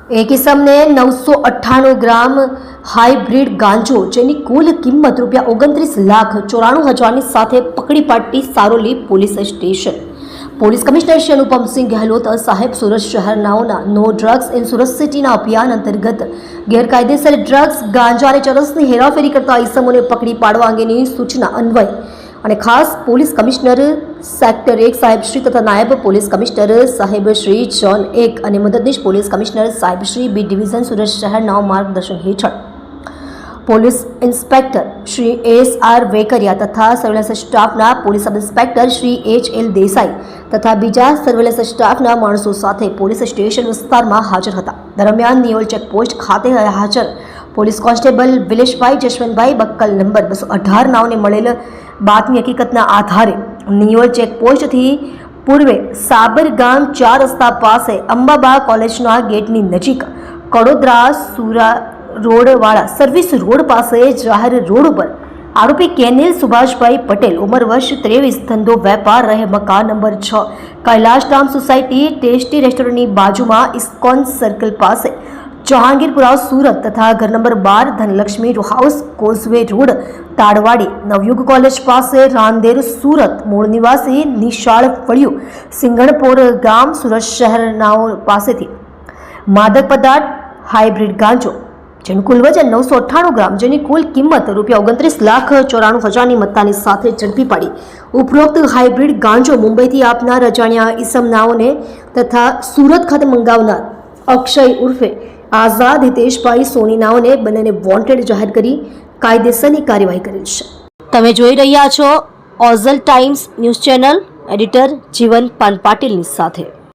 एक इसमने 998 ग्राम hybrid गांजो jenny कुल किंमत ₹29,94,000 સાથે પકડી પાડતી Saroli police station. Police commissioner Shri Anupamsinh Gehlot સાહેબ સુરત શહેરનાઓના નો ડ્રગ્સ ઇન સુરત સિટીના અભિયાન અંતર્ગત ગેરકાયદેસર ડ્રગ્સ ગાંજા અને ચરસની હેરાફેરી કરતા ઇસમોને પકડી પાડવા અંગેની સૂચના અન્વયે અને ખાસ પોલીસ કમિશનર સેક્ટર 1 સાહેબ શ્રી તથા નાયબ પોલીસ કમિશનર સાહેબ શ્રી ઝોન 1 અને મદદનીશ પોલીસ કમિશનર સાહેબ શ્રી બી ડિવિઝન સુરત શહેરના માર્ગદર્શન હેઠળ police inspector Shri S R. Vekaria તથા સર્વેલન્સ સ્ટાફના police sub inspector Shri H L. Desai તથા બીજા સર્વેલન્સ સ્ટાફના માણસો સાથે પોલીસ સ્ટેશન વિસ્તારમાં હાજર હતા। દરમિયાન નિયોલ ચેકપોસ્ટ ખાતે હાજર પોલીસ કોન્સ્ટેબલ વિલેશભાઈ જશવંતભાઈ બક્કલ નંબર 218 નાઓને મળેલ બાતમી હકીકતના આધારે નિયોલ ચેકપોસ્ટથી પૂર્વે સાબરગામ 4 રસ્તા પાસે અંબાબા કોલેજના ગેટની નજીક કડોદરા સુરા રોડવાળા સર્વિસ રોડ પાસે જાહેર રોડ ઉપર આરોપી કેનિલ સુભાષભાઈ પટેલ ઉંમર વર્ષ 23 ધંધો વેપાર રહે મકાન નંબર 6 કૈલાશધામ સોસાયટી ટેસ્ટી રેસ્ટોરન્ટની બાજુમાં ઇસ્કોન સર્કલ પાસે જહાંગીરપુરા સુરત તથા ઘર number 12 Dhanlaxmi row house causeway road Tadwadi Navyug college પાસે રાંદેર સુરત મૂળ નિવાસી નિશાળ ફળિયું સિંગણપોર ગામ સુરત શહેરનાઓ પાસેથી માદક પદાર્થ હાઇબ્રિડ ગાંજો જેનું કુલ વજન 998 ગ્રામ જેની કુલ કિંમત ₹29,94,000ની મત્તાની સાથે ઝડપી પાડી ઉપરોક્ત હાઇબ્રિડ ગાંજો મુંબઈથી આપનાર અજાણ્યા ઇસમનાઓને તથા સુરત ખાતે મંગાવનાર અક્ષય ઉર્ફે આઝાદ હિતેશભાઈ સોનીનાઓને બંનેને વોન્ટેડ જાહેર કરી કાયદેસરની કાર્યવાહી કરેલ છે। તમે જોઈ રહ્યા છો ઓઝલ ટાઈમ્સ ન્યૂઝ ચેનલ, એડિટર જીવન પાન પાટીલની સાથે।